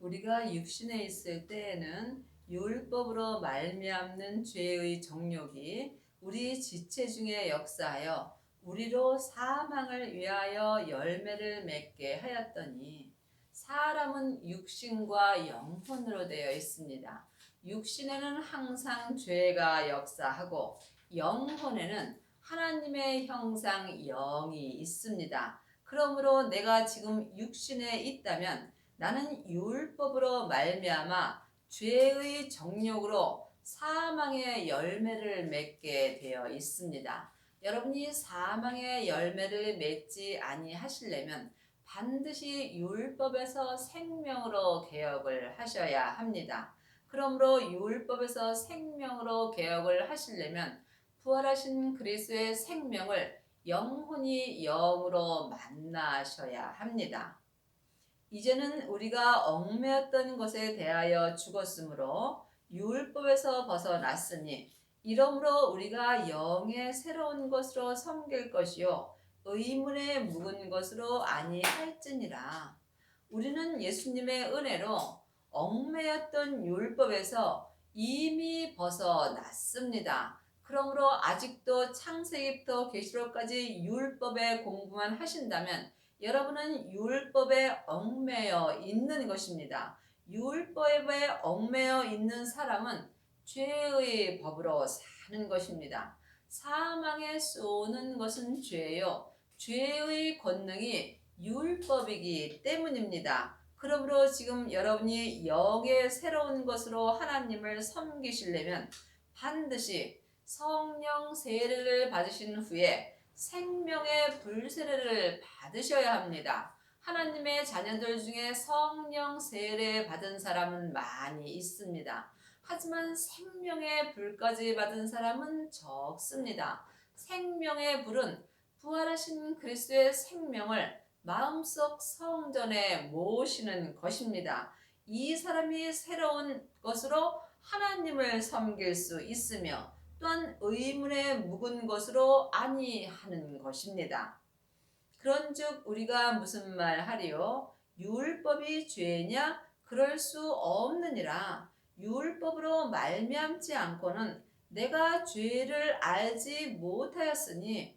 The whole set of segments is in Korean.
우리가 육신에 있을 때에는 율법으로 말미암는 죄의 정욕이 우리 지체 중에 역사하여 우리로 사망을 위하여 열매를 맺게 하였더니 사람은 육신과 영혼으로 되어 있습니다. 육신에는 항상 죄가 역사하고 영혼에는 하나님의 형상 영이 있습니다. 그러므로 내가 지금 육신에 있다면 나는 율법으로 말미암아 죄의 정욕으로 사망의 열매를 맺게 되어 있습니다. 여러분이 사망의 열매를 맺지 아니하시려면 반드시 율법에서 생명으로 개혁을 하셔야 합니다. 그러므로 율법에서 생명으로 개혁을 하시려면 부활하신 그리스도의 생명을 영혼이 영으로 만나셔야 합니다. 이제는 우리가 얽매였던 것에 대하여 죽었으므로 율법에서 벗어났으니 이러므로 우리가 영의 새로운 것으로 섬길 것이요 의문에 묵은 것으로 아니할지니라. 우리는 예수님의 은혜로 얽매였던 율법에서 이미 벗어났습니다. 그러므로 아직도 창세기부터 계시록까지 율법의 공부만 하신다면 여러분은 율법에 얽매여 있는 것입니다. 율법에 얽매여 있는 사람은 죄의 법으로 사는 것입니다. 사망에 쏘는 것은 죄요. 죄의 권능이 율법이기 때문입니다. 그러므로 지금 여러분이 영의 새로운 것으로 하나님을 섬기시려면 반드시 성령 세례를 받으신 후에 생명의 불세례를 받으셔야 합니다. 하나님의 자녀들 중에 성령 세례 받은 사람은 많이 있습니다. 하지만 생명의 불까지 받은 사람은 적습니다. 생명의 불은 부활하신 그리스도의 생명을 마음속 성전에 모시는 것입니다. 이 사람이 새로운 것으로 하나님을 섬길 수 있으며 또한 의문에 묵은 것으로 아니하는 것입니다. 그런즉 우리가 무슨 말 하리요? 율법이 죄냐? 그럴 수 없느니라. 율법으로 말미암지 않고는 내가 죄를 알지 못하였으니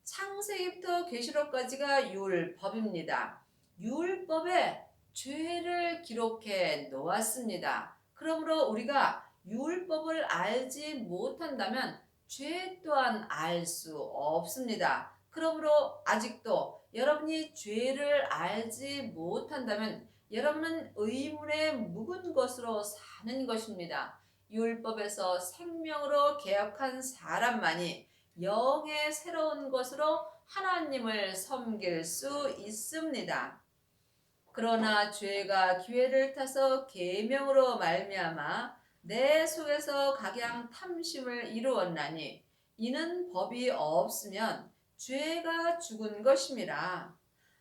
창세기부터 계시록까지가 율법입니다. 율법에 죄를 기록해 놓았습니다. 그러므로 우리가 율법을 알지 못한다면 죄 또한 알 수 없습니다. 그러므로 아직도 여러분이 죄를 알지 못한다면 여러분은 의문에 묵은 것으로 사는 것입니다. 율법에서 생명으로 개혁한 사람만이 영의 새로운 것으로 하나님을 섬길 수 있습니다. 그러나 죄가 기회를 타서 계명으로 말미암아 내 속에서 각양 탐심을 이루었나니 이는 법이 없으면 죄가 죽은 것임이라.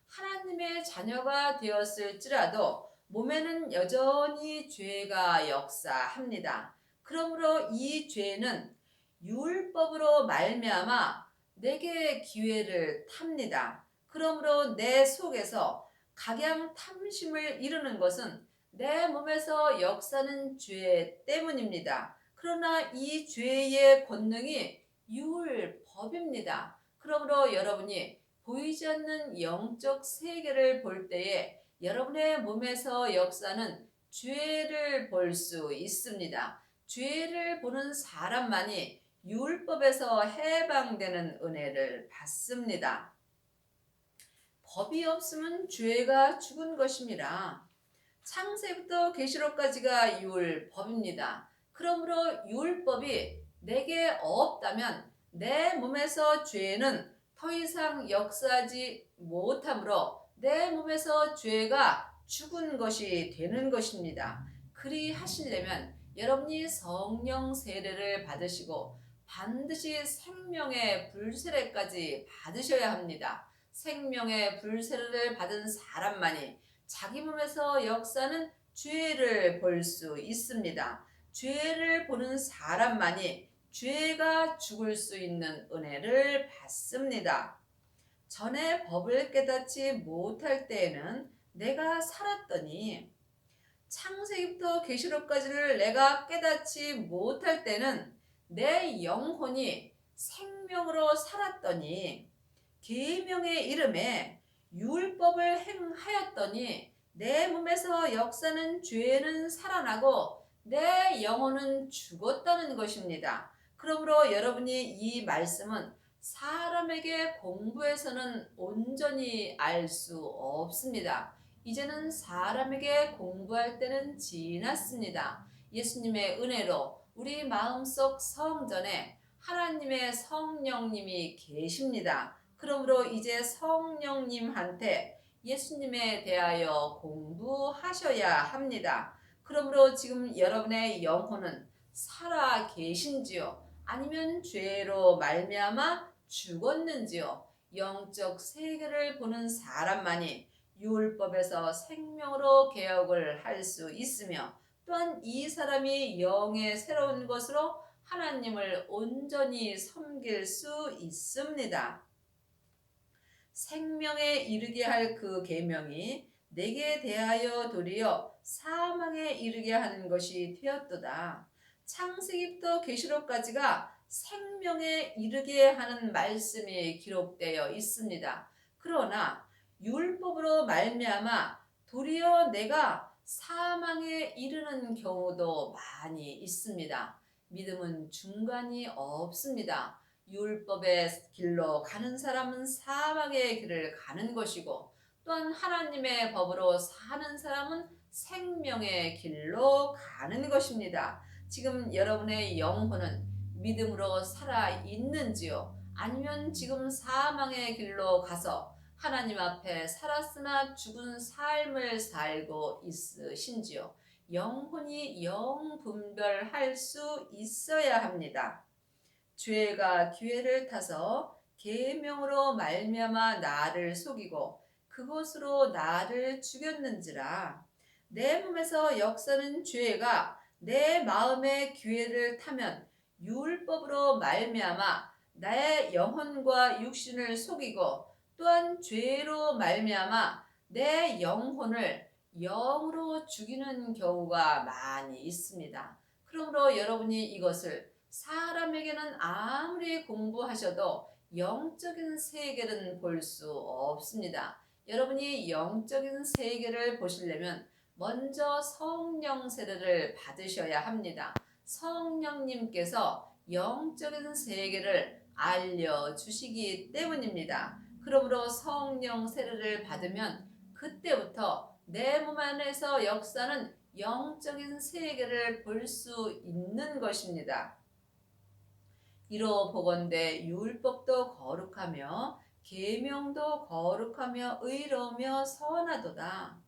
하나님의 자녀가 되었을지라도 몸에는 여전히 죄가 역사합니다. 그러므로 이 죄는 율법으로 말미암아 내게 기회를 탑니다. 그러므로 내 속에서 각양 탐심을 이루는 것은 내 몸에서 역사는 죄 때문입니다. 그러나 이 죄의 권능이 율법입니다. 그러므로 여러분이 보이지 않는 영적 세계를 볼 때에 여러분의 몸에서 역사는 죄를 볼 수 있습니다. 죄를 보는 사람만이 율법에서 해방되는 은혜를 받습니다. 법이 없으면 죄가 죽은 것임이라. 창세부터 계시록까지가 율법입니다. 그러므로 율법이 내게 없다면 내 몸에서 죄는 더 이상 역사하지 못하므로 내 몸에서 죄가 죽은 것이 되는 것입니다. 그리 하시려면 여러분이 성령 세례를 받으시고 반드시 생명의 불세례까지 받으셔야 합니다. 생명의 불세례를 받은 사람만이 자기 몸에서 역사는 죄를 볼 수 있습니다. 죄를 보는 사람만이 죄가 죽을 수 있는 은혜를 받습니다. 전에 법을 깨닫지 못할 때에는 내가 살았더니 창세기부터 계시록까지를 내가 깨닫지 못할 때는 내 영혼이 생명으로 살았더니 계명의 이름에 율법을 행하였더니 내 몸에서 역사는 죄는 살아나고 내 영혼은 죽었다는 것입니다. 그러므로 여러분이 이 말씀은 사람에게 공부해서는 온전히 알 수 없습니다. 이제는 사람에게 공부할 때는 지났습니다. 예수님의 은혜로 우리 마음속 성전에 하나님의 성령님이 계십니다. 그러므로 이제 성령님한테 예수님에 대하여 공부하셔야 합니다. 그러므로 지금 여러분의 영혼은 살아 계신지요? 아니면 죄로 말미암아 죽었는지요? 영적 세계를 보는 사람만이 율법에서 생명으로 개혁을 할 수 있으며 또한 이 사람이 영의 새로운 것으로 하나님을 온전히 섬길 수 있습니다. 생명에 이르게 할 그 계명이 내게 대하여 도리어 사망에 이르게 하는 것이 되었도다. 창세기부터 계시록까지가 생명에 이르게 하는 말씀이 기록되어 있습니다. 그러나 율법으로 말미암아 도리어 내가 사망에 이르는 경우도 많이 있습니다. 믿음은 중간이 없습니다. 율법의 길로 가는 사람은 사망의 길을 가는 것이고 또한 하나님의 법으로 사는 사람은 생명의 길로 가는 것입니다. 지금 여러분의 영혼은 믿음으로 살아 있는지요? 아니면 지금 사망의 길로 가서 하나님 앞에 살았으나 죽은 삶을 살고 있으신지요? 영혼이 영분별할 수 있어야 합니다. 죄가 기회를 타서 계명으로 말미암아 나를 속이고 그것으로 나를 죽였는지라. 내 몸에서 역사는 죄가 내 마음의 기회를 타면 율법으로 말미암아 나의 영혼과 육신을 속이고 또한 죄로 말미암아 내 영혼을 영으로 죽이는 경우가 많이 있습니다. 그러므로 여러분이 이것을 사람에게는 아무리 공부하셔도 영적인 세계는 볼 수 없습니다. 여러분이 영적인 세계를 보시려면 먼저 성령 세례를 받으셔야 합니다. 성령님께서 영적인 세계를 알려주시기 때문입니다. 그러므로 성령 세례를 받으면 그때부터 내 몸 안에서 역사는 영적인 세계를 볼 수 있는 것입니다. 이로 보건대 율법도 거룩하며 계명도 거룩하며 의로우며 선하도다.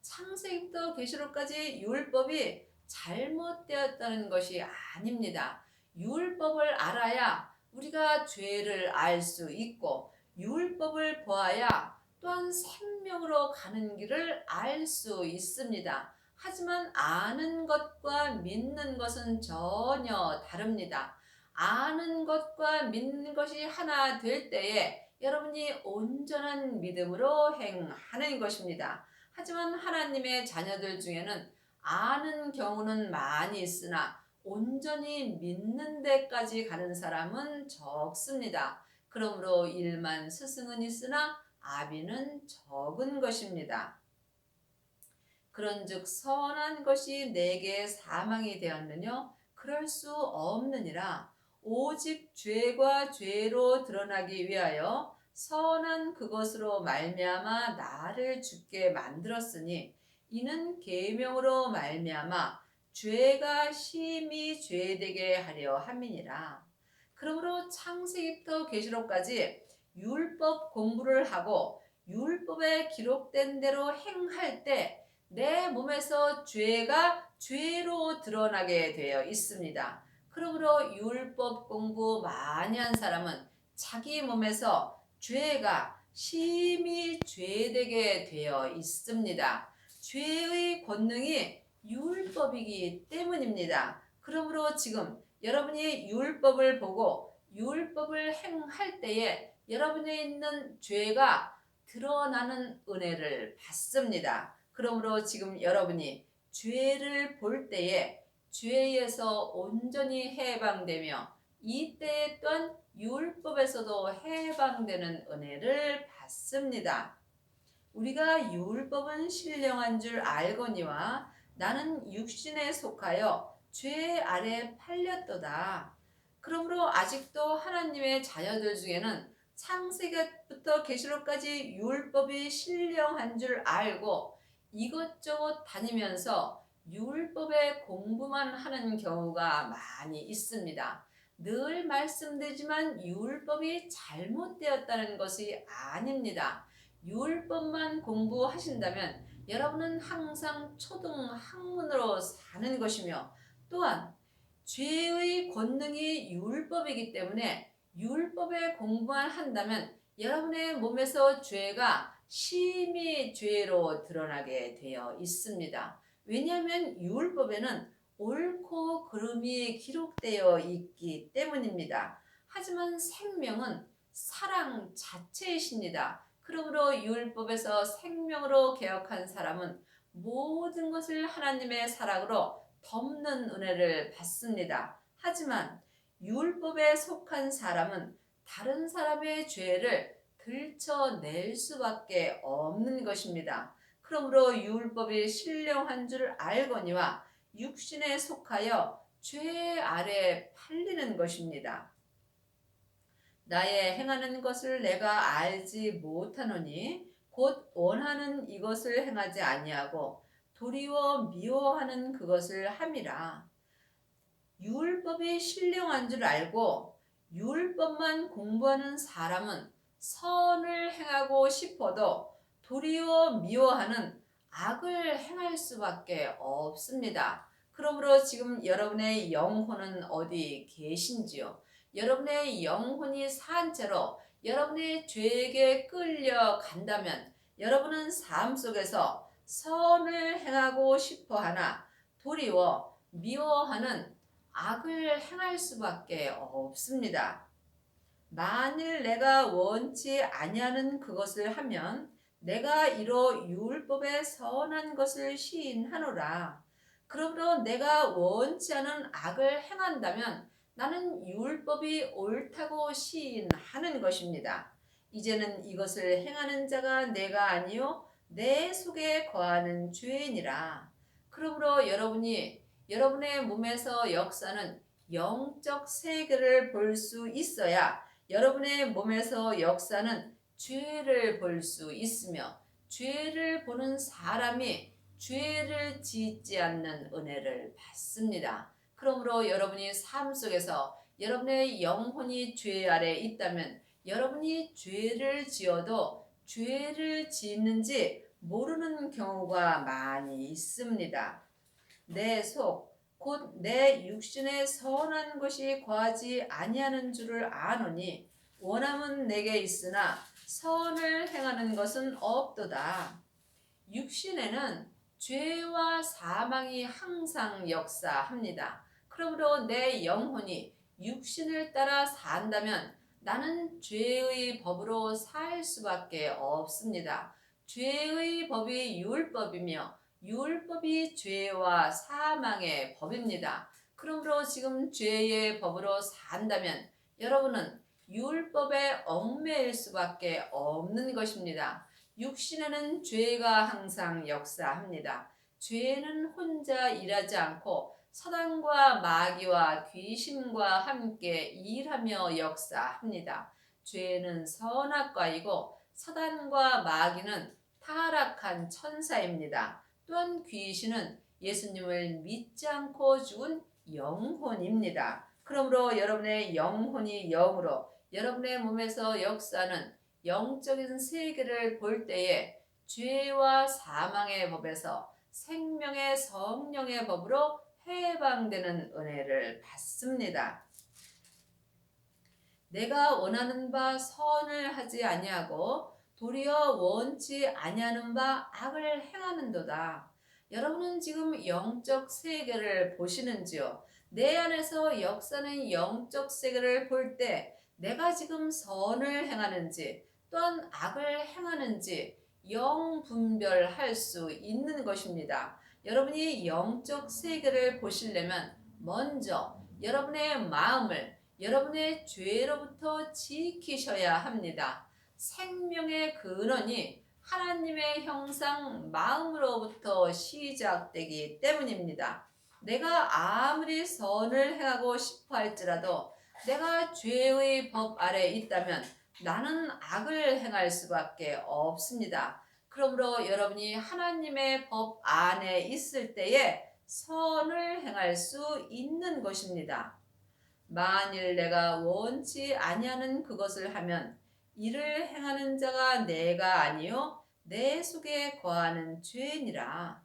창세기부터 계시록까지 율법이 잘못되었다는 것이 아닙니다. 율법을 알아야 우리가 죄를 알 수 있고 율법을 보아야 또한 생명으로 가는 길을 알 수 있습니다. 하지만 아는 것과 믿는 것은 전혀 다릅니다. 아는 것과 믿는 것이 하나 될 때에 여러분이 온전한 믿음으로 행하는 것입니다. 하지만 하나님의 자녀들 중에는 아는 경우는 많이 있으나 온전히 믿는 데까지 가는 사람은 적습니다. 그러므로 일만 스승은 있으나 아비는 적은 것입니다. 그런즉 선한 것이 내게 사망이 되었느뇨? 그럴 수 없느니라. 오직 죄가 죄로 드러나기 위하여 선한 그것으로 말미암아 나를 죽게 만들었으니 이는 계명으로 말미암아 죄가 심히 죄되게 하려 함이니라. 그러므로 창세기부터 계시록까지 율법 공부를 하고 율법에 기록된 대로 행할 때 내 몸에서 죄가 죄로 드러나게 되어 있습니다. 그러므로 율법 공부 많이 한 사람은 자기 몸에서 죄가 심히 죄되게 되어 있습니다. 죄의 권능이 율법이기 때문입니다. 그러므로 지금 여러분이 율법을 보고 율법을 행할 때에 여러분에 있는 죄가 드러나는 은혜를 받습니다. 그러므로 지금 여러분이 죄를 볼 때에 죄에서 온전히 해방되며 이때에 또한 율법에서도 해방되는 은혜를 받습니다. 우리가 율법은 신령한 줄 알거니와 나는 육신에 속하여 죄 아래 팔렸도다. 그러므로 아직도 하나님의 자녀들 중에는 창세기부터 계시록까지 율법이 신령한 줄 알고 이것저것 다니면서 율법의 공부만 하는 경우가 많이 있습니다. 늘 말씀드리지만 율법이 잘못되었다는 것이 아닙니다. 율법만 공부하신다면 여러분은 항상 초등 학문으로 사는 것이며 또한 죄의 권능이 율법이기 때문에 율법의 공부만 한다면 여러분의 몸에서 죄가 심히 죄로 드러나게 되어 있습니다. 왜냐하면 율법에는 옳고 그름이 기록되어 있기 때문입니다. 하지만 생명은 사랑 자체이십니다. 그러므로 율법에서 생명으로 개혁한 사람은 모든 것을 하나님의 사랑으로 덮는 은혜를 받습니다. 하지만 율법에 속한 사람은 다른 사람의 죄를 들춰낼 수밖에 없는 것입니다. 그러므로 율법이 신령한 줄 알거니와 육신에 속하여 죄 아래 팔리는 것입니다. 나의 행하는 것을 내가 알지 못하노니 곧 원하는 이것을 행하지 아니하고 도리어 미워하는 그것을 함이라. 율법이 신령한 줄 알고 율법만 공부하는 사람은 선을 행하고 싶어도 도리어 미워하는 악을 행할 수밖에 없습니다. 그러므로 지금 여러분의 영혼은 어디 계신지요? 여러분의 영혼이 산 채로 여러분의 죄에게 끌려간다면 여러분은 삶 속에서 선을 행하고 싶어 하나 도리어 미워하는 악을 행할 수밖에 없습니다. 만일 내가 원치 아니하는 그것을 하면 내가 이로 율법의 선한 것을 시인하노라. 그러므로 내가 원치 않은 악을 행한다면 나는 율법이 옳다고 시인하는 것입니다. 이제는 이것을 행하는 자가 내가 아니요 내 속에 거하는 죄이니라. 그러므로 여러분의 몸에서 역사는 영적 세계를 볼 수 있어야 여러분의 몸에서 역사는 죄를 볼 수 있으며 죄를 보는 사람이 죄를 짓지 않는 은혜를 받습니다. 그러므로 여러분이 삶 속에서 여러분의 영혼이 죄 아래 있다면 여러분이 죄를 지어도 죄를 짓는지 모르는 경우가 많이 있습니다. 내 속, 곧 내 육신에 선한 것이 거하지 아니하는 줄을 아노니 원함은 내게 있으나 선을 행하는 것은 없도다. 육신에는 죄와 사망이 항상 역사합니다. 그러므로 내 영혼이 육신을 따라 산다면 나는 죄의 법으로 살 수밖에 없습니다. 죄의 법이 율법이며 율법이 죄와 사망의 법입니다. 그러므로 지금 죄의 법으로 산다면 여러분은 율법에 얽매일 수밖에 없는 것입니다. 육신에는 죄가 항상 역사합니다. 죄는 혼자 일하지 않고 사단과 마귀와 귀신과 함께 일하며 역사합니다. 죄는 선악과이고 사단과 마귀는 타락한 천사입니다. 또한 귀신은 예수님을 믿지 않고 죽은 영혼입니다. 그러므로 여러분의 영혼이 영으로 여러분의 몸에서 역사는 영적인 세계를 볼 때에 죄와 사망의 법에서 생명의 성령의 법으로 해방되는 은혜를 받습니다. 내가 원하는 바 선을 하지 아니하고 도리어 원치 아니하는 바 악을 행하는도다. 여러분은 지금 영적 세계를 보시는지요? 내 안에서 역사는 영적 세계를 볼 때 내가 지금 선을 행하는지 또한 악을 행하는지 영 분별할 수 있는 것입니다. 여러분이 영적 세계를 보시려면 먼저 여러분의 마음을 여러분의 죄로부터 지키셔야 합니다. 생명의 근원이 하나님의 형상 마음으로부터 시작되기 때문입니다. 내가 아무리 선을 행하고 싶어 할지라도 내가 죄의 법 아래 있다면 나는 악을 행할 수밖에 없습니다. 그러므로 여러분이 하나님의 법 안에 있을 때에 선을 행할 수 있는 것입니다. 만일 내가 원치 아니하는 그것을 하면 이를 행하는 자가 내가 아니요 내 속에 거하는 죄니라.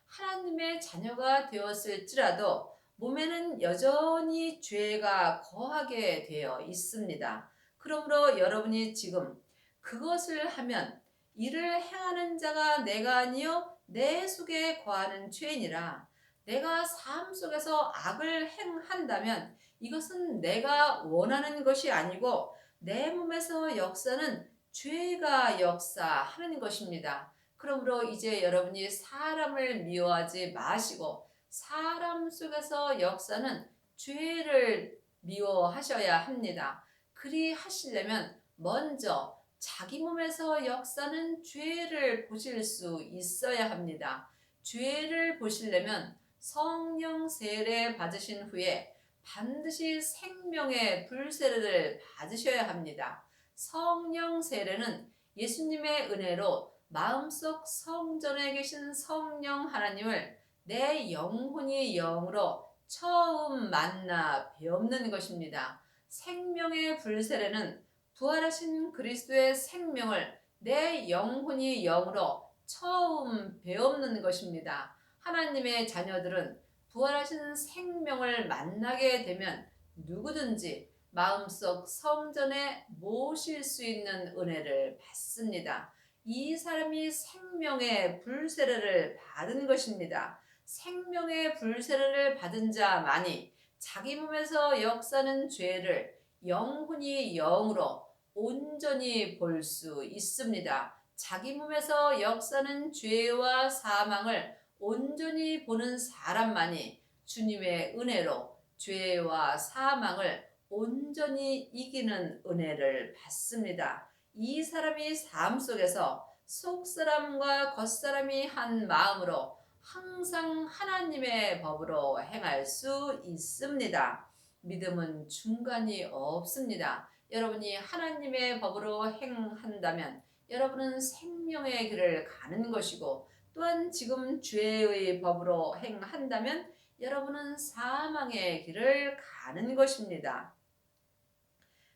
하나님의 자녀가 되었을지라도 몸에는 여전히 죄가 거하게 되어 있습니다. 그러므로 여러분이 지금 그것을 하면 이를 행하는 자가 내가 아니요 내 속에 거하는 죄니라. 내가 삶 속에서 악을 행한다면 이것은 내가 원하는 것이 아니고 내 몸에서 역사는 죄가 역사하는 것입니다. 그러므로 이제 여러분이 사람을 미워하지 마시고 사람 속에서 역사는 죄를 미워하셔야 합니다. 그리 하시려면 먼저 자기 몸에서 역사는 죄를 보실 수 있어야 합니다. 죄를 보시려면 성령 세례 받으신 후에 반드시 생명의 불세례를 받으셔야 합니다. 성령 세례는 예수님의 은혜로 마음속 성전에 계신 성령 하나님을 내 영혼이 영으로 처음 만나 배우는 것입니다. 생명의 불세례는 부활하신 그리스도의 생명을 내 영혼이 영으로 처음 배우는 것입니다. 하나님의 자녀들은 부활하신 생명을 만나게 되면 누구든지 마음속 성전에 모실 수 있는 은혜를 받습니다. 이 사람이 생명의 불세례를 받은 것입니다. 생명의 불세례를 받은 자만이 자기 몸에서 역사는 죄를 영혼이 영으로 온전히 볼 수 있습니다. 자기 몸에서 역사는 죄와 사망을 온전히 보는 사람만이 주님의 은혜로 죄와 사망을 온전히 이기는 은혜를 받습니다. 이 사람이 삶 속에서 속사람과 겉사람이 한 마음으로 항상 하나님의 법으로 행할 수 있습니다. 믿음은 중간이 없습니다. 여러분이 하나님의 법으로 행한다면 여러분은 생명의 길을 가는 것이고 또한 지금 죄의 법으로 행한다면 여러분은 사망의 길을 가는 것입니다.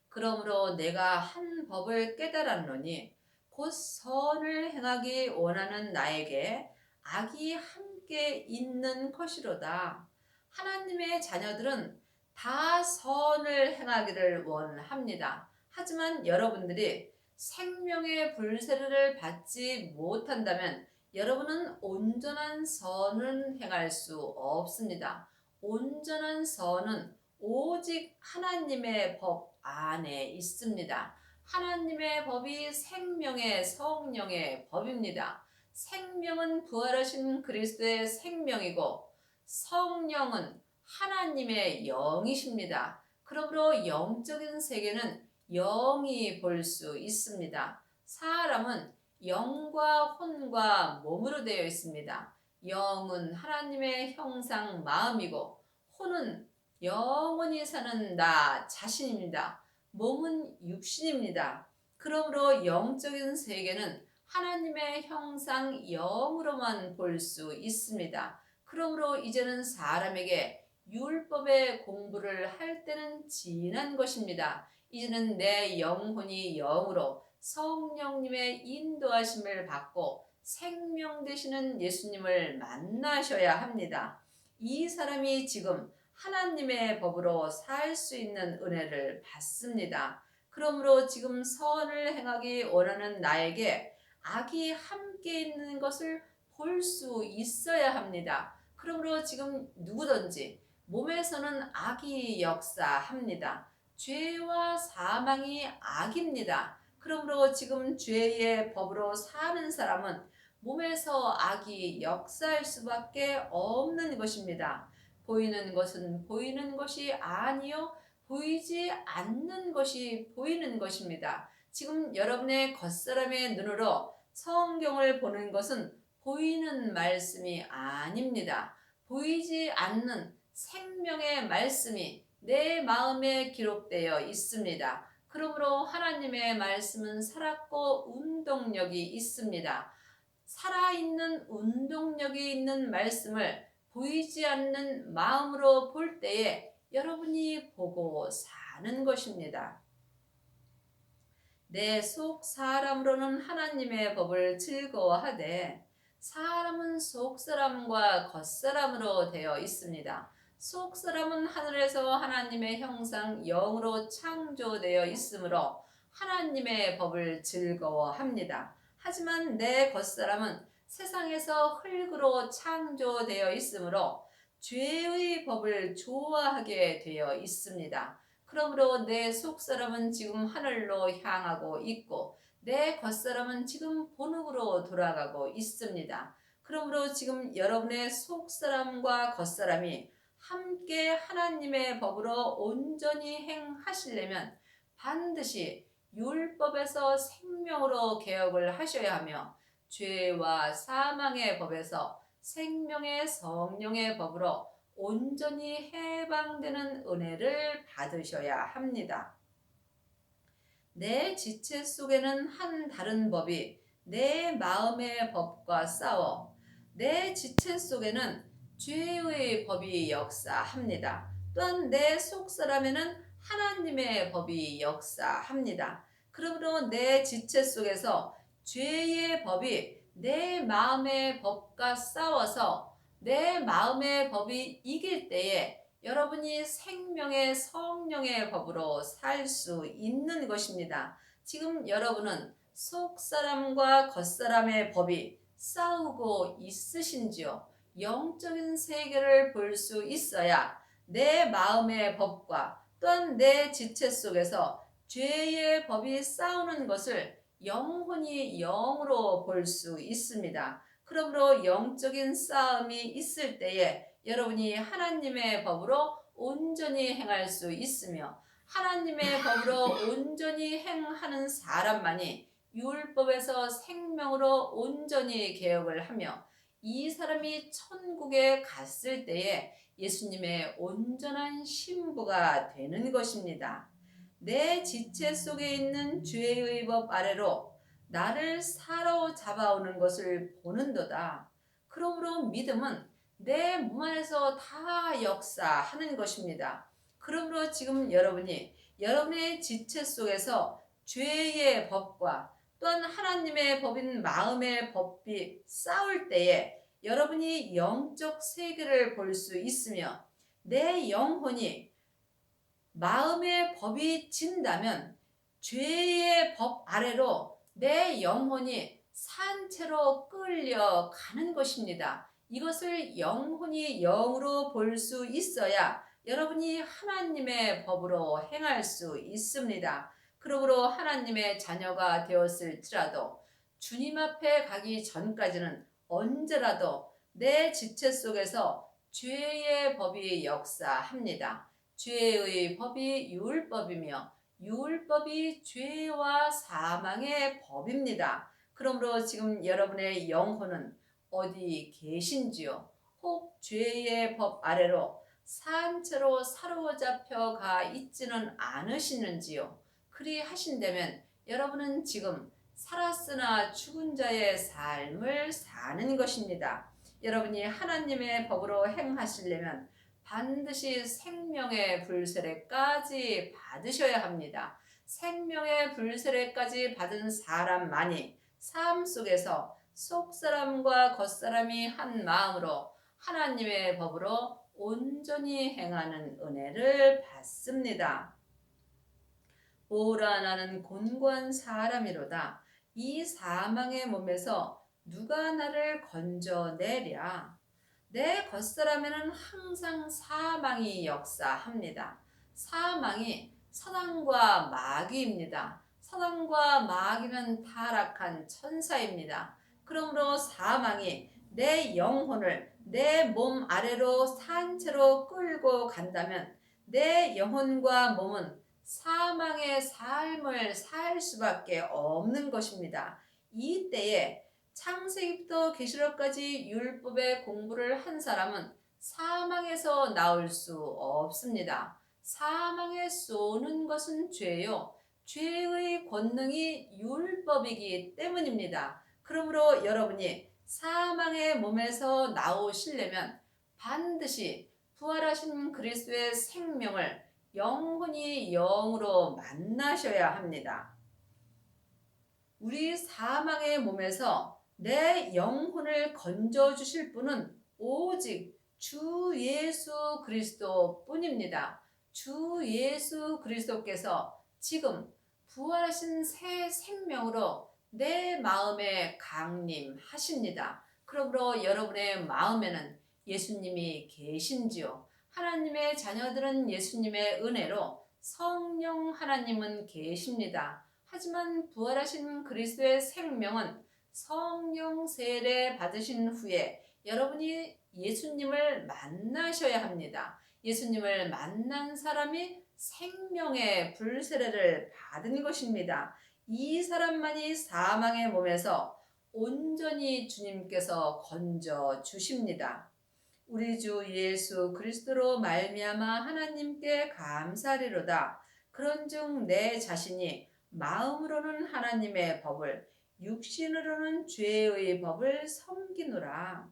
그러므로 내가 한 법을 깨달았노니 곧 선을 행하기 원하는 나에게 악이 함께 있는 것이로다. 하나님의 자녀들은 다 선을 행하기를 원합니다. 하지만 여러분들이 생명의 불세례를 받지 못한다면 여러분은 온전한 선을 행할 수 없습니다. 온전한 선은 오직 하나님의 법 안에 있습니다. 하나님의 법이 생명의 성령의 법입니다. 생명은 부활하신 그리스도의 생명이고 성령은 하나님의 영이십니다. 그러므로 영적인 세계는 영이 볼 수 있습니다. 사람은 영과 혼과 몸으로 되어 있습니다. 영은 하나님의 형상 마음이고 혼은 영원히 사는 나 자신입니다. 몸은 육신입니다. 그러므로 영적인 세계는 하나님의 형상 영으로만 볼 수 있습니다. 그러므로 이제는 사람에게 율법의 공부를 할 때는 지난 것입니다. 이제는 내 영혼이 영으로 성령님의 인도하심을 받고 생명 되시는 예수님을 만나셔야 합니다. 이 사람이 지금 하나님의 법으로 살 수 있는 은혜를 받습니다. 그러므로 지금 선을 행하기 원하는 나에게 악이 함께 있는 것을 볼 수 있어야 합니다. 그러므로 지금 누구든지 몸에서는 악이 역사합니다. 죄와 사망이 악입니다. 그러므로 지금 죄의 법으로 사는 사람은 몸에서 악이 역사할 수밖에 없는 것입니다. 보이는 것은 보이는 것이 아니요 보이지 않는 것이 보이는 것입니다. 지금 여러분의 겉사람의 눈으로 성경을 보는 것은 보이는 말씀이 아닙니다. 보이지 않는 생명의 말씀이 내 마음에 기록되어 있습니다. 그러므로 하나님의 말씀은 살았고 운동력이 있습니다. 살아있는 운동력이 있는 말씀을 보이지 않는 마음으로 볼 때에 여러분이 보고 사는 것입니다. 내 속 사람으로는 하나님의 법을 즐거워하되 사람은 속사람과 겉사람으로 되어 있습니다. 속사람은 하늘에서 하나님의 형상 영으로 창조되어 있으므로 하나님의 법을 즐거워합니다. 하지만 내 겉사람은 세상에서 흙으로 창조되어 있으므로 죄의 법을 좋아하게 되어 있습니다. 그러므로 내 속사람은 지금 하늘로 향하고 있고 내 겉사람은 지금 본흙으로 돌아가고 있습니다. 그러므로 지금 여러분의 속사람과 겉사람이 함께 하나님의 법으로 온전히 행하시려면 반드시 율법에서 생명으로 개혁을 하셔야 하며 죄와 사망의 법에서 생명의 성령의 법으로 온전히 해방되는 은혜를 받으셔야 합니다. 내 지체 속에는 한 다른 법이 내 마음의 법과 싸워 내 지체 속에는 죄의 법이 역사합니다. 또한 내 속사람에는 하나님의 법이 역사합니다. 그러므로 내 지체 속에서 죄의 법이 내 마음의 법과 싸워서 내 마음의 법이 이길 때에 여러분이 생명의 성령의 법으로 살 수 있는 것입니다. 지금 여러분은 속사람과 겉사람의 법이 싸우고 있으신지요? 영적인 세계를 볼 수 있어야 내 마음의 법과 또한 내 지체 속에서 죄의 법이 싸우는 것을 영혼이 영으로 볼 수 있습니다. 그러므로 영적인 싸움이 있을 때에 여러분이 하나님의 법으로 온전히 행할 수 있으며 하나님의 법으로 온전히 행하는 사람만이 율법에서 생명으로 온전히 개혁을 하며 이 사람이 천국에 갔을 때에 예수님의 온전한 신부가 되는 것입니다. 내 지체 속에 있는 죄의 법 아래로 나를 사로잡아오는 것을 보는도다. 그러므로 믿음은 내 몸 안에서 다 역사하는 것입니다. 그러므로 지금 여러분이 여러분의 지체 속에서 죄의 법과 또한 하나님의 법인 마음의 법이 싸울 때에 여러분이 영적 세계를 볼 수 있으며 내 영혼이 마음의 법이 진다면 죄의 법 아래로 내 영혼이 산채로 끌려가는 것입니다. 이것을 영혼이 영으로 볼 수 있어야 여러분이 하나님의 법으로 행할 수 있습니다. 그러므로 하나님의 자녀가 되었을지라도 주님 앞에 가기 전까지는 언제라도 내 지체 속에서 죄의 법이 역사합니다. 죄의 법이 율법이며 율법이 죄와 사망의 법입니다. 그러므로 지금 여러분의 영혼은 어디 계신지요? 혹 죄의 법 아래로 산채로 사로잡혀 가 있지는 않으시는지요? 그리하신다면 여러분은 지금 살았으나 죽은 자의 삶을 사는 것입니다. 여러분이 하나님의 법으로 행하시려면 반드시 생명의 불세례까지 받으셔야 합니다. 생명의 불세례까지 받은 사람만이 삶 속에서 속사람과 겉사람이 한 마음으로 하나님의 법으로 온전히 행하는 은혜를 받습니다. 오라 나는 곤고한 사람이로다. 이 사망의 몸에서 누가 나를 건져내랴. 내 겉사람에는 항상 사망이 역사합니다. 사망이 사단과 마귀입니다. 사단과 마귀는 타락한 천사입니다. 그러므로 사망이 내 영혼을 내 몸 아래로 산채로 끌고 간다면 내 영혼과 몸은 사망의 삶을 살 수밖에 없는 것입니다. 이때에 창세기부터 계시록까지 율법의 공부를 한 사람은 사망에서 나올 수 없습니다. 사망에 쏘는 것은 죄요. 죄의 권능이 율법이기 때문입니다. 그러므로 여러분이 사망의 몸에서 나오시려면 반드시 부활하신 그리스도의 생명을 영혼이 영으로 만나셔야 합니다. 우리 사망의 몸에서 내 영혼을 건져 주실 분은 오직 주 예수 그리스도 뿐입니다. 주 예수 그리스도께서 지금 부활하신 새 생명으로 내 마음에 강림하십니다. 그러므로 여러분의 마음에는 예수님이 계신지요. 하나님의 자녀들은 예수님의 은혜로 성령 하나님은 계십니다. 하지만 부활하신 그리스도의 생명은 성령 세례 받으신 후에 여러분이 예수님을 만나셔야 합니다. 예수님을 만난 사람이 생명의 불세례를 받은 것입니다. 이 사람만이 사망의 몸에서 온전히 주님께서 건져 주십니다. 우리 주 예수 그리스도로 말미암아 하나님께 감사리로다. 그런즉 내 자신이 마음으로는 하나님의 법을 육신으로는 죄의 법을 섬기노라.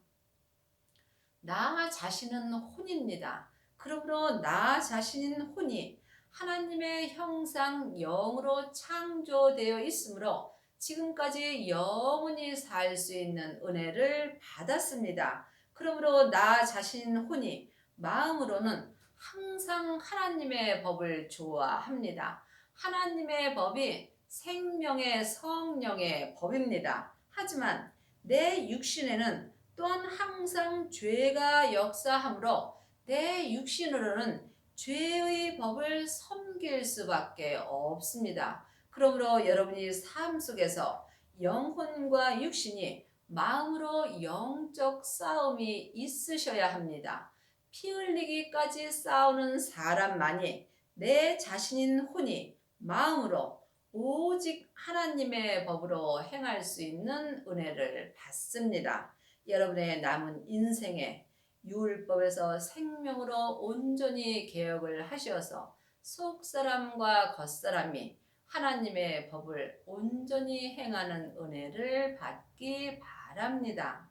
나 자신은 혼입니다. 그러므로 나 자신인 혼이 하나님의 형상 영으로 창조되어 있으므로 지금까지 영원히 살 수 있는 은혜를 받았습니다. 그러므로 나 자신인 혼이 마음으로는 항상 하나님의 법을 좋아합니다. 하나님의 법이 생명의 성령의 법입니다. 하지만 내 육신에는 또한 항상 죄가 역사하므로 내 육신으로는 죄의 법을 섬길 수밖에 없습니다. 그러므로 여러분이 삶 속에서 영혼과 육신이 마음으로 영적 싸움이 있으셔야 합니다. 피 흘리기까지 싸우는 사람만이 내 자신인 혼이 마음으로 오직 하나님의 법으로 행할 수 있는 은혜를 받습니다. 여러분의 남은 인생에 율법에서 생명으로 온전히 개혁을 하셔서 속사람과 겉사람이 하나님의 법을 온전히 행하는 은혜를 받기 바랍니다.